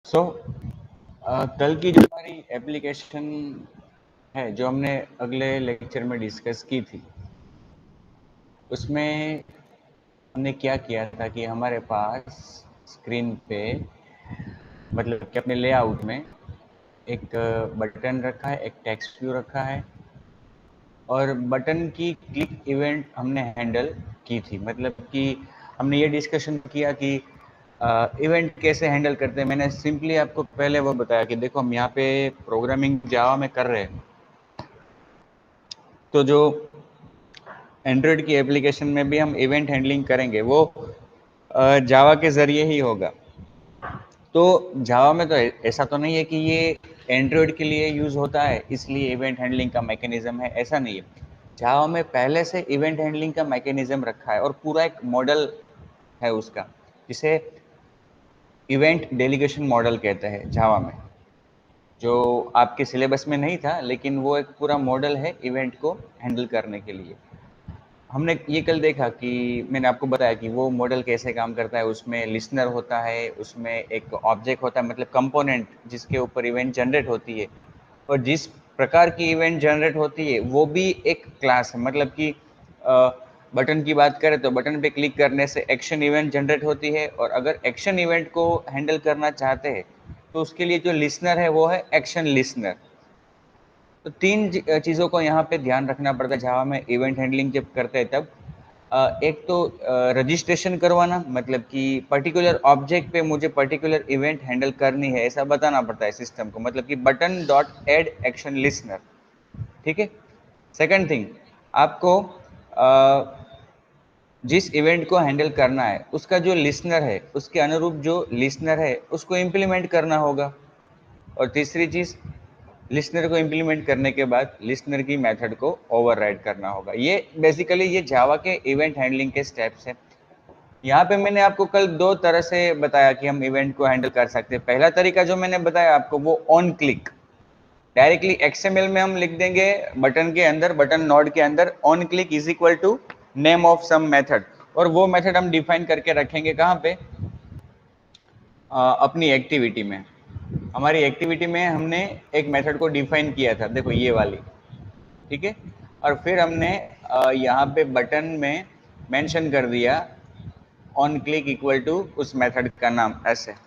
सो कल की जो हमारी एप्लीकेशन है जो हमने अगले लेक्चर में डिस्कस की थी, उसमें हमने क्या किया था कि हमारे पास स्क्रीन पे मतलब कि अपने लेआउट में एक बटन रखा है, एक टेक्स्ट व्यू रखा है और बटन की क्लिक इवेंट हमने हैंडल की थी। मतलब कि हमने ये डिस्कशन किया कि इवेंट कैसे हैंडल करते हैं। मैंने सिंपली आपको पहले वो बताया कि देखो हम यहाँ पे प्रोग्रामिंग जावा में कर रहे हैं, तो जो एंड्रॉयड की एप्लीकेशन में भी हम इवेंट हैंडलिंग करेंगे वो जावा के ज़रिए ही होगा। तो जावा में तो ऐसा तो नहीं है कि ये एंड्रॉयड के लिए यूज़ होता है इसलिए इवेंट हैंडलिंग का मैकेनिज्म है, ऐसा नहीं है। जावा में पहले से इवेंट हैंडलिंग का मैकेनिज्म रखा है और पूरा एक मॉडल है उसका, जिसे इवेंट डेलीगेशन मॉडल कहते हैं जावा में, जो आपके सिलेबस में नहीं था लेकिन वो एक पूरा मॉडल है इवेंट को हैंडल करने के लिए। हमने ये कल देखा कि मैंने आपको बताया कि वो मॉडल कैसे काम करता है। उसमें लिसनर होता है, उसमें एक ऑब्जेक्ट होता है, मतलब कंपोनेंट जिसके ऊपर इवेंट जनरेट होती है, और जिस प्रकार की इवेंट जनरेट होती है वो भी एक क्लास है। मतलब कि बटन की बात करें तो बटन पे क्लिक करने से एक्शन इवेंट जनरेट होती है, और अगर एक्शन इवेंट को हैंडल करना चाहते हैं तो उसके लिए जो लिसनर है वो है एक्शन लिसनर। तो तीन चीज़ों को यहाँ पे ध्यान रखना पड़ता है जावा में इवेंट हैंडलिंग जब करते हैं तब। एक तो रजिस्ट्रेशन करवाना, मतलब कि पर्टिकुलर ऑब्जेक्ट पे मुझे पर्टिकुलर इवेंट हैंडल करनी है ऐसा बताना पड़ता है सिस्टम को, मतलब कि button dot add action listener. ठीक है। सेकंड थिंग, आपको जिस इवेंट को हैंडल करना है उसका जो लिसनर है, उसके अनुरूप जो लिसनर है उसको इम्प्लीमेंट करना होगा। और तीसरी चीज़, लिसनर को इम्प्लीमेंट करने के बाद लिसनर की मेथड को ओवरराइड करना होगा। ये बेसिकली ये जावा के इवेंट हैंडलिंग के स्टेप्स हैं। यहाँ पे मैंने आपको कल दो तरह से बताया कि हम इवेंट को हैंडल कर सकते हैं। पहला तरीका जो मैंने बताया आपको वो ऑन क्लिक, डायरेक्टली एक्सएमएल में हम लिख देंगे बटन के अंदर, बटन नोड के अंदर on click is equal to name of some method, और वो मेथड हम डिफाइन करके रखेंगे कहाँ पे, अपनी एक्टिविटी में। हमारी एक्टिविटी में हमने एक मेथड को डिफाइन किया था, देखो ये वाली। ठीक है। और फिर हमने यहाँ पे बटन में मेंशन कर दिया ऑन क्लिक इक्वल टू उस मेथड का नाम, ऐसे।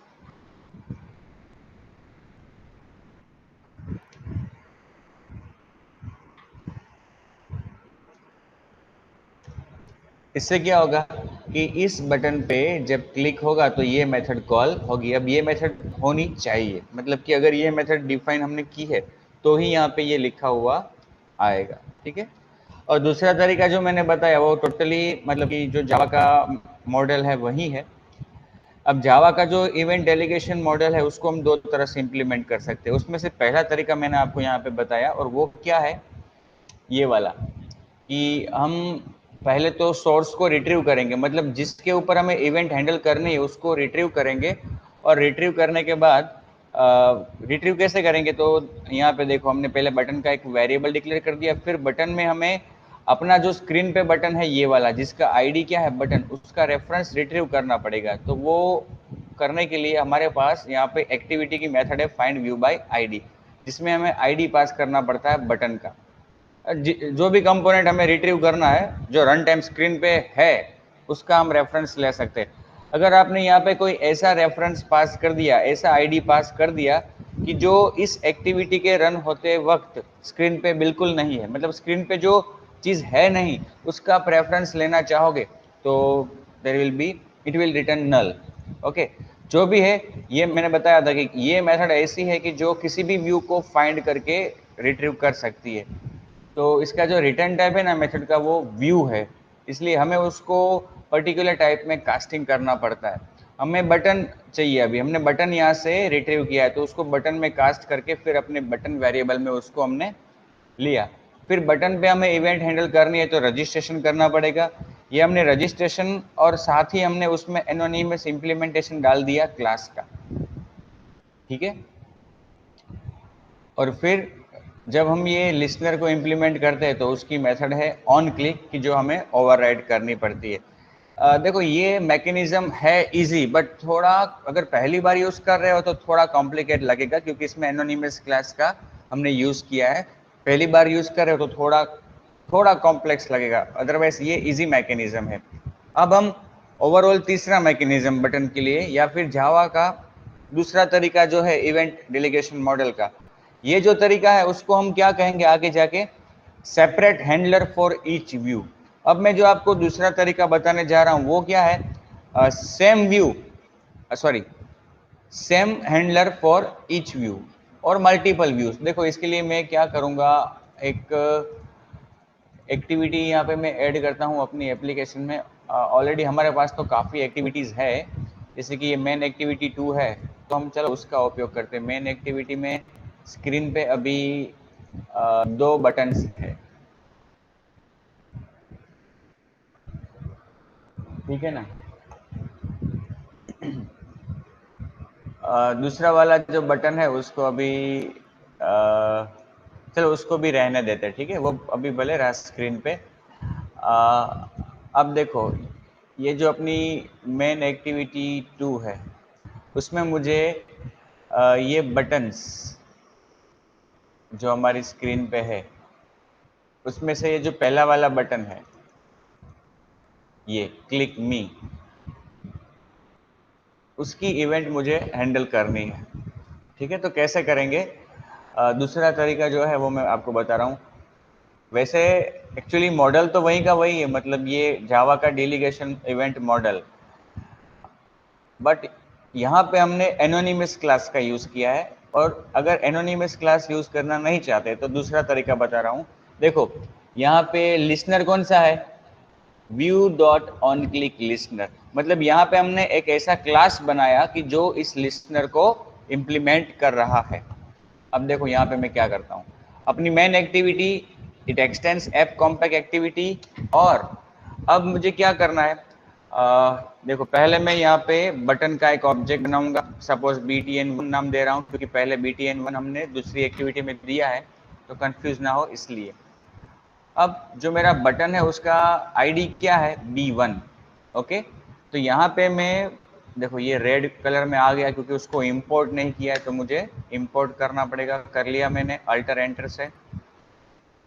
इससे क्या होगा कि इस बटन पे जब क्लिक होगा तो ये मेथड कॉल होगी। अब ये मेथड होनी चाहिए, मतलब कि अगर ये मेथड डिफाइन हमने की है तो ही यहाँ पे ये लिखा हुआ आएगा। ठीक है। और दूसरा तरीका जो मैंने बताया वो टोटली मतलब कि जो जावा का मॉडल है वही है। अब जावा का जो इवेंट डेलीगेशन मॉडल है उसको हम दो तरह से इंप्लीमेंट कर सकते हैं। उसमें से पहला तरीका मैंने आपको यहाँ पे बताया, और वो क्या है, ये वाला, कि हम पहले तो सोर्स को रिट्रीव करेंगे, मतलब जिसके ऊपर हमें इवेंट हैंडल करनी है उसको रिट्रीव करेंगे। और रिट्रीव करने के बाद रिट्रीव कैसे करेंगे, तो यहाँ पे देखो हमने पहले बटन का एक वेरिएबल डिक्लेयर कर दिया, फिर बटन में हमें अपना जो स्क्रीन पे बटन है ये वाला जिसका आईडी क्या है बटन, उसका रेफरेंस रिट्रीव करना पड़ेगा। तो वो करने के लिए हमारे पास यहाँ पे एक्टिविटी की मेथड है फाइंड व्यू बाय आईडी, जिसमें हमें आईडी पास करना पड़ता है बटन का। जो भी कंपोनेंट हमें रिट्रीव करना है जो रन टाइम स्क्रीन पे है उसका हम रेफरेंस ले सकते हैं। अगर आपने यहाँ पे कोई ऐसा रेफरेंस पास कर दिया, ऐसा आईडी पास कर दिया कि जो इस एक्टिविटी के रन होते वक्त स्क्रीन पे बिल्कुल नहीं है, मतलब स्क्रीन पे जो चीज़ है नहीं उसका आप रेफरेंस लेना चाहोगे, तो there will be it will return null. Okay. जो भी है, ये मैंने बताया था कि ये मेथड ऐसी है कि जो किसी भी व्यू को फाइंड करके रिट्रीव कर सकती है। तो इसका जो रिटर्न टाइप है ना मेथड का वो व्यू है, इसलिए हमें उसको पर्टिकुलर टाइप में कास्टिंग करना पड़ता है। हमें बटन चाहिए, अभी हमने बटन यहाँ से रिट्रीव किया है तो उसको बटन में कास्ट करके फिर अपने बटन वेरिएबल में उसको हमने लिया। फिर बटन पे हमें इवेंट हैंडल करनी है तो रजिस्ट्रेशन करना पड़ेगा। ये हमने रजिस्ट्रेशन और साथ ही हमने उसमें एनोनिमस इम्प्लीमेंटेशन डाल दिया क्लास का। ठीक है। और फिर जब हम ये लिसनर को इम्प्लीमेंट करते हैं तो उसकी मेथड है ऑन क्लिक की जो हमें ओवरराइड करनी पड़ती है। देखो ये मैकेनिज्म है इजी, बट थोड़ा अगर पहली बार यूज कर रहे हो तो थोड़ा कॉम्प्लिकेट लगेगा, क्योंकि इसमें एनोनिमस क्लास का हमने यूज किया है। पहली बार यूज कर रहे हो तो थोड़ा थोड़ा कॉम्प्लेक्स लगेगा, अदरवाइज ये इजी मैकेनिज्म है। अब हम ओवरऑल तीसरा मैकेनिज्म बटन के लिए, या फिर जावा का दूसरा तरीका जो है इवेंट डेलीगेशन मॉडल का, ये जो तरीका है उसको हम क्या कहेंगे आगे जाके, separate handler for each view. अब मैं जो आपको दूसरा तरीका बताने जा रहा हूं वो क्या है, same view, sorry, same handler for each view और मल्टीपल व्यूज। देखो इसके लिए मैं क्या करूंगा, एक एक्टिविटी यहाँ पे मैं ऐड करता हूँ अपनी एप्लीकेशन में। ऑलरेडी हमारे पास तो काफ़ी एक्टिविटीज़ है, जैसे कि ये मेन एक्टिविटी 2 है, तो हम चलो उसका उपयोग करते हैं। मेन एक्टिविटी में स्क्रीन पे अभी 2 बटन्स है, ठीक है ना। दूसरा वाला जो बटन है उसको अभी चलो उसको भी रहने देते हैं, ठीक है, वो अभी भले रहा स्क्रीन पे। अब देखो ये जो अपनी मेन एक्टिविटी 2 है उसमें मुझे ये बटन्स जो हमारी स्क्रीन पे है उसमें से ये जो पहला वाला बटन है, ये क्लिक मी, उसकी इवेंट मुझे हैंडल करनी है, ठीक है। तो कैसे करेंगे, दूसरा तरीका जो है वो मैं आपको बता रहा हूँ। वैसे एक्चुअली मॉडल तो वही का वही है, मतलब ये जावा का डेलीगेशन इवेंट मॉडल, बट यहाँ पे हमने एनोनिमस क्लास का यूज किया है। और अगर एनोनिमस क्लास यूज करना नहीं चाहते तो दूसरा तरीका बता रहा हूँ। देखो यहाँ पे लिसनर कौन सा है, view dot on click listener, मतलब यहाँ पे हमने एक ऐसा क्लास बनाया कि जो इस लिसनर को इम्प्लीमेंट कर रहा है। अब देखो यहाँ पे मैं क्या करता हूँ, अपनी main activity it extends app compact activity, और अब मुझे क्या करना है, देखो पहले मैं यहाँ पे बटन का एक ऑब्जेक्ट बनाऊंगा, सपोज btn1 नाम दे रहा हूँ, क्योंकि पहले btn1 हमने दूसरी एक्टिविटी में दिया है तो कंफ्यूज ना हो इसलिए। अब जो मेरा बटन है उसका आईडी क्या है, b1, ओके। तो यहाँ पे मैं देखो ये रेड कलर में आ गया क्योंकि उसको इंपोर्ट नहीं किया है, तो मुझे इंपोर्ट करना पड़ेगा, कर लिया मैंने अल्टर एंटर से।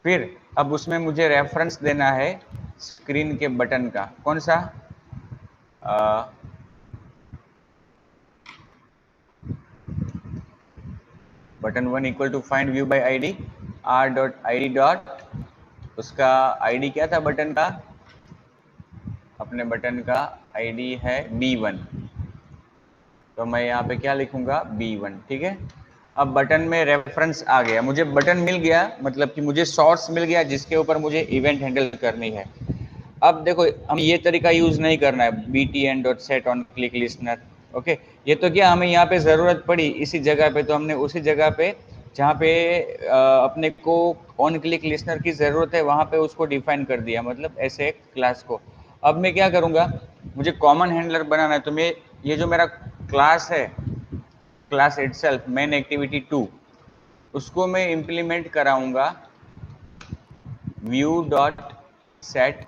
फिर अब उसमें मुझे रेफरेंस देना है स्क्रीन के बटन का, कौन सा, button 1 equal to find view by ID, R dot I D dot, उसका आईडी क्या था बटन का, अपने बटन का आईडी है b1, तो मैं यहाँ पे क्या लिखूंगा b1, ठीक है। अब बटन में रेफरेंस आ गया, मुझे बटन मिल गया, मतलब कि मुझे सोर्स मिल गया जिसके ऊपर मुझे इवेंट हैंडल करनी है। अब देखो हम ये तरीका यूज नहीं करना है btn dot set on click listener, okay. ये तो क्या हमें यहाँ पे जरूरत पड़ी इसी जगह पे, तो हमने उसी जगह पे जहाँ पे अपने को ऑन क्लिक लिसनर की जरूरत है वहां पे उसको डिफाइन कर दिया, मतलब ऐसे एक क्लास को। अब मैं क्या करूंगा, मुझे कॉमन हैंडलर बनाना है, तो मैं ये जो मेरा क्लास है, क्लास इटसेल्फ मेन एक्टिविटी 2, उसको मैं इंप्लीमेंट कराऊंगा view dot set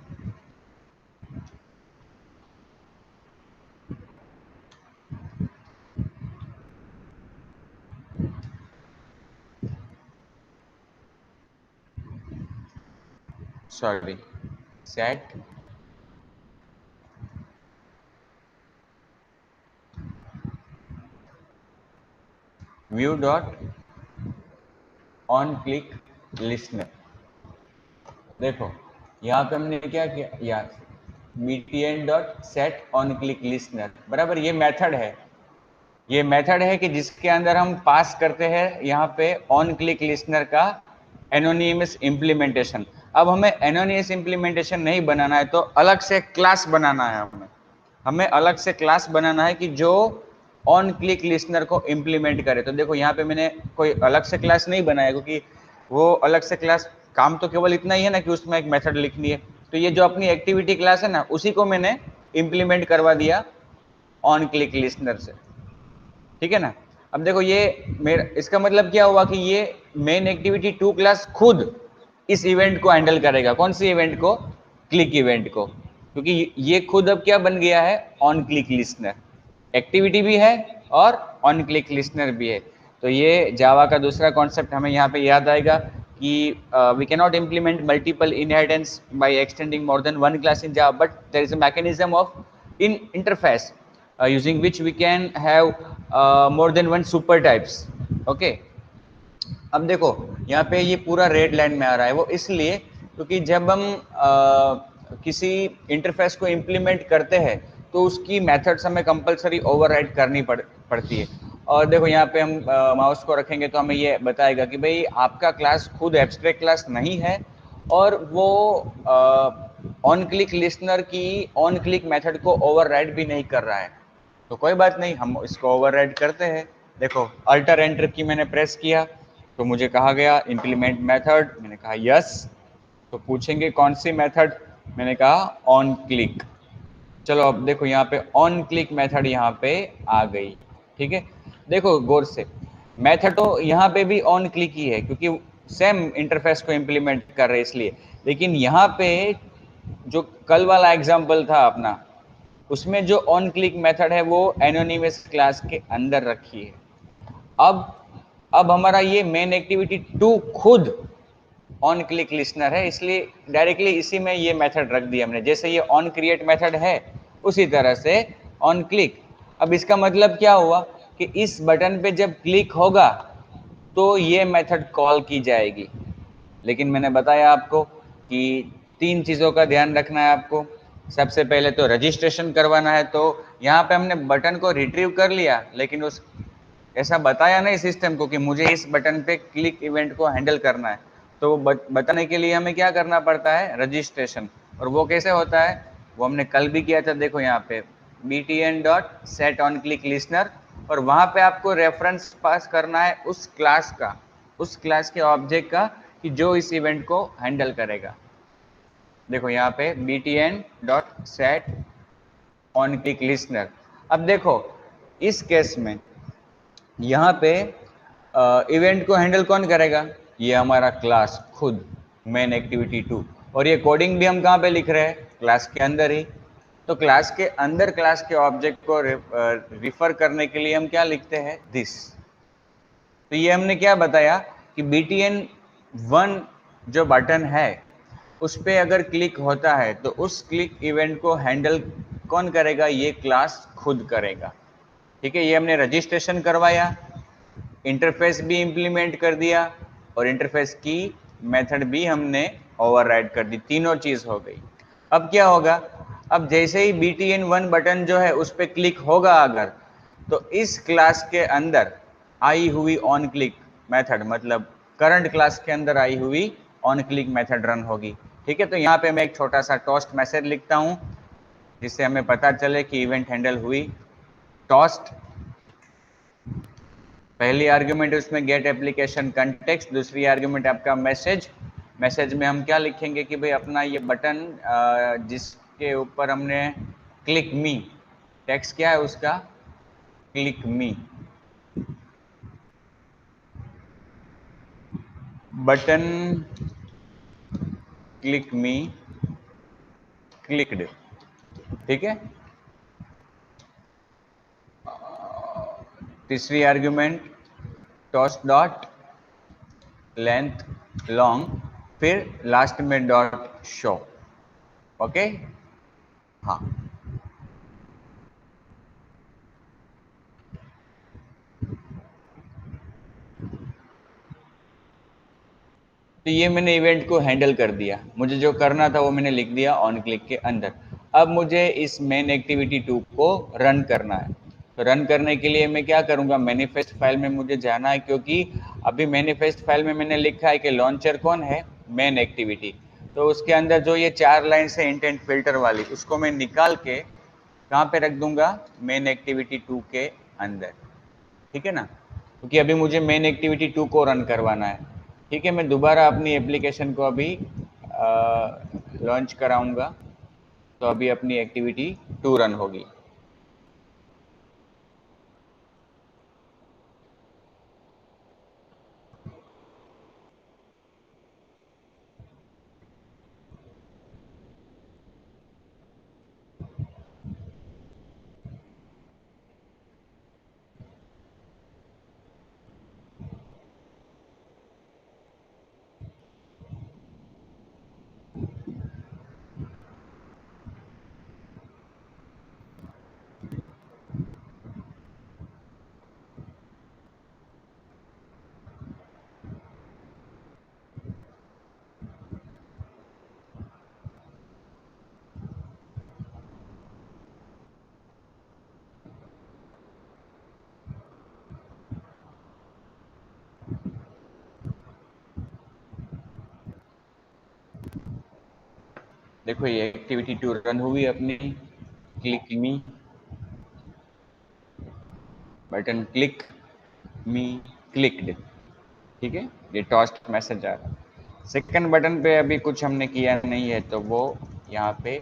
sorry set view dot on click listener. देखो यहाँ पे हमने क्या किया, यार btn dot set on click listener बराबर, ये मेथड है, ये मेथड है कि जिसके अंदर हम पास करते हैं यहाँ पे ऑन क्लिक लिसनर का एनोनिमस इम्प्लीमेंटेशन। अब हमें एनोनिमस इम्प्लीमेंटेशन नहीं बनाना है, तो अलग से क्लास बनाना है, हमें हमें अलग से क्लास बनाना है कि जो ऑन क्लिक लिसनर को इम्प्लीमेंट करे। तो देखो यहाँ पे मैंने कोई अलग से क्लास नहीं बनाया, क्योंकि वो अलग से क्लास, काम तो केवल इतना ही है ना कि उसमें एक मेथड लिखनी है। तो ये जो अपनी एक्टिविटी क्लास है ना उसी को मैंने इम्प्लीमेंट करवा दिया ऑन क्लिक लिसनर से, ठीक है ना। अब देखो ये मेरा, इसका मतलब क्या हुआ कि ये मेन एक्टिविटी 2 क्लास खुद इस इवेंट को हैंडल करेगा, कौन सी इवेंट को, क्लिक इवेंट को, क्योंकि ये खुद अब क्या बन गया है, ऑन क्लिक लिस्नर, एक्टिविटी भी है और ऑन क्लिक लिस्नर भी है। तो ये जावा का दूसरा कॉन्सेप्ट हमें यहाँ पे याद आएगा कि we can not implement multiple inheritance by extending more than one class in Java, but there is a mechanism of in interface using which we can have more than one super types. Okay, अब देखो यहाँ पे ये पूरा red line में आ रहा है, वो इसलिए क्योंकि जब हम किसी इंटरफेस को इम्प्लीमेंट करते हैं तो उसकी मेथड्स हमें कंपलसरी ओवरराइड करनी पड़ती है। और देखो यहाँ पे हम माउस को रखेंगे तो हमें ये बताएगा कि भाई आपका क्लास खुद एब्स्ट्रैक्ट क्लास नहीं है और वो ऑन क्लिक लिसनर की ऑन क्लिक मेथड को ओवरराइड भी नहीं कर रहा है। तो कोई बात नहीं, हम इसको ओवरराइड करते हैं। देखो अल्टर एंटर की मैंने प्रेस किया तो मुझे कहा गया इम्प्लीमेंट मेथड, मैंने कहा यस। तो पूछेंगे कौन सी मेथड, मैंने कहा ऑन क्लिक। चलो अब देखो यहाँ पे ऑन क्लिक मेथड यहाँ पे आ गई। ठीक है, देखो गौर से, मेथड तो यहाँ पे भी ऑन क्लिक ही है क्योंकि सेम इंटरफेस को इम्प्लीमेंट कर रहे इसलिए, लेकिन यहाँ पे जो कल वाला एग्जाम्पल था अपना, उसमें जो ऑन क्लिक मेथड है वो एनोनिमस क्लास के अंदर रखी है। अब हमारा ये मेन एक्टिविटी 2 खुद ऑन क्लिक लिसनर है, इसलिए डायरेक्टली इसी में ये मेथड रख दिया हमने। जैसे ये ऑन क्रिएट मेथड है उसी तरह से ऑन क्लिक। अब इसका मतलब क्या हुआ कि इस बटन पे जब क्लिक होगा तो ये मेथड कॉल की जाएगी। लेकिन मैंने बताया आपको कि 3 चीज़ों का ध्यान रखना है आपको। सबसे पहले तो रजिस्ट्रेशन करवाना है, तो यहाँ पे हमने बटन को रिट्रीव कर लिया, लेकिन उस ऐसा बताया नहीं सिस्टम को कि मुझे इस बटन पे क्लिक इवेंट को हैंडल करना है। तो बताने के लिए हमें क्या करना पड़ता है, रजिस्ट्रेशन। और वो कैसे होता है, वो हमने कल भी किया था। देखो यहाँ पे btn.setOnClickListener, और वहाँ पे आपको रेफरेंस पास करना है उस क्लास का, उस क्लास के ऑब्जेक्ट का, कि जो इस इवेंट को हैंडल करेगा। देखो यहाँ पे btn.setOnClickListener। अब देखो इस केस में यहाँ पे इवेंट को हैंडल कौन करेगा, ये हमारा क्लास खुद, मेन एक्टिविटी 2। और ये कोडिंग भी हम कहाँ पे लिख रहे हैं, क्लास के अंदर ही। तो क्लास के अंदर क्लास के ऑब्जेक्ट को रिफर करने के लिए हम क्या लिखते हैं, दिस। तो ये हमने क्या बताया कि btn1 जो बटन है उस पर अगर क्लिक होता है तो उस क्लिक इवेंट को हैंडल कौन करेगा, ये क्लास खुद करेगा। ठीक है, ये हमने रजिस्ट्रेशन करवाया, इंटरफेस भी इंप्लीमेंट कर दिया और इंटरफेस की मेथड भी हमने ओवरराइड कर दी। तीनों चीज हो गई। अब क्या होगा, अब जैसे ही btn1 बटन जो है उस पर क्लिक होगा अगर, तो इस क्लास के अंदर आई हुई ऑन क्लिक मेथड, मतलब करंट क्लास के अंदर आई हुई ऑन क्लिक मेथड रन होगी। ठीक है, तो यहाँ पे मैं एक छोटा सा टोस्ट मैसेज लिखता हूँ जिससे हमें पता चले कि इवेंट हैंडल हुई। टोस्ट, पहली आर्ग्यूमेंट उसमें गेट एप्लीकेशन कंटेक्स्ट, दूसरी आर्ग्यूमेंट आपका मैसेज। मैसेज में हम क्या लिखेंगे कि भाई अपना ये बटन जिसके ऊपर हमने क्लिक मी, टेक्स्ट क्या है उसका, क्लिक मी, बटन क्लिक मी क्लिक्ड। ठीक है, तीसरी argument toss dot length long, फिर लास्ट में डॉट शो। ओके, हाँ। तो ये मैंने इवेंट को हैंडल कर दिया, मुझे जो करना था वो मैंने लिख दिया ऑन क्लिक के अंदर। अब मुझे इस मेन एक्टिविटी 2 को रन करना है। तो रन करने के लिए मैं क्या करूंगा, मैनिफेस्ट फाइल में मुझे जाना है, क्योंकि अभी मैनिफेस्ट फाइल में मैंने लिखा है कि लॉन्चर कौन है, मेन एक्टिविटी। तो उसके अंदर जो ये 4 लाइन है इंटेंट फिल्टर वाली, उसको मैं निकाल के कहाँ पे रख दूंगा, मेन एक्टिविटी 2 के अंदर। ठीक है ना, क्योंकि अभी मुझे मेन एक्टिविटी 2 को रन करवाना है। ठीक है, मैं दोबारा अपनी एप्लीकेशन को अभी लॉन्च कराऊंगा, तो अभी अपनी एक्टिविटी 2 रन होगी। देखो ये एक्टिविटी 2 रन हुई अपनी, क्लिक मी बटन, क्लिक मी क्लिक्ड, ठीक है, ये टॉस्ट मैसेज आ रहा है। सेकंड बटन पे अभी कुछ हमने किया नहीं है तो वो यहाँ पे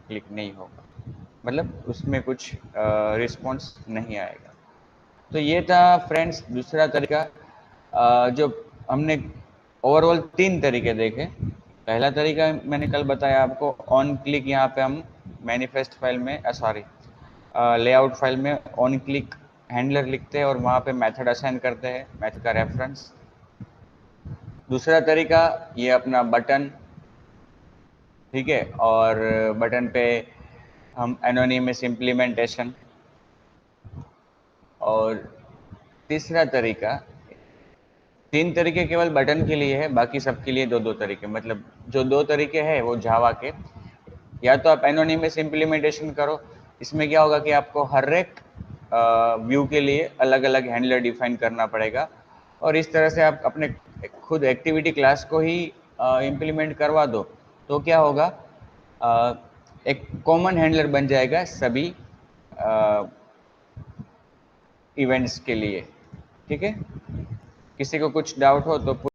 क्लिक नहीं होगा, मतलब उसमें कुछ रिस्पॉन्स नहीं आएगा। तो ये था फ्रेंड्स दूसरा तरीका। जो हमने ओवरऑल 3 तरीके देखे। पहला तरीका मैंने कल बताया आपको, ऑन क्लिक, यहाँ पे हम मैनिफेस्ट फाइल में सॉरी लेआउट फाइल में ऑन क्लिक हैंडलर लिखते हैं और वहाँ पे मेथड असाइन करते हैं, मेथड का रेफरेंस। दूसरा तरीका ये अपना बटन, ठीक है, और बटन पे हम एनोनिमस इम्प्लीमेंटेशन। और तीसरा तरीका, 3 तरीके केवल बटन के लिए है, बाकी सबके लिए दो दो तरीके, मतलब जो 2 तरीके हैं वो जावा के, या तो आप एनोनिमस इम्प्लीमेंटेशन करो, इसमें क्या होगा कि आपको हर एक व्यू के लिए अलग अलग हैंडलर डिफाइन करना पड़ेगा, और इस तरह से आप अपने खुद एक्टिविटी क्लास को ही इम्प्लीमेंट करवा दो तो क्या होगा, एक कॉमन हैंडलर बन जाएगा सभी इवेंट्स के लिए, ठीक है। किसी को कुछ डाउट हो तो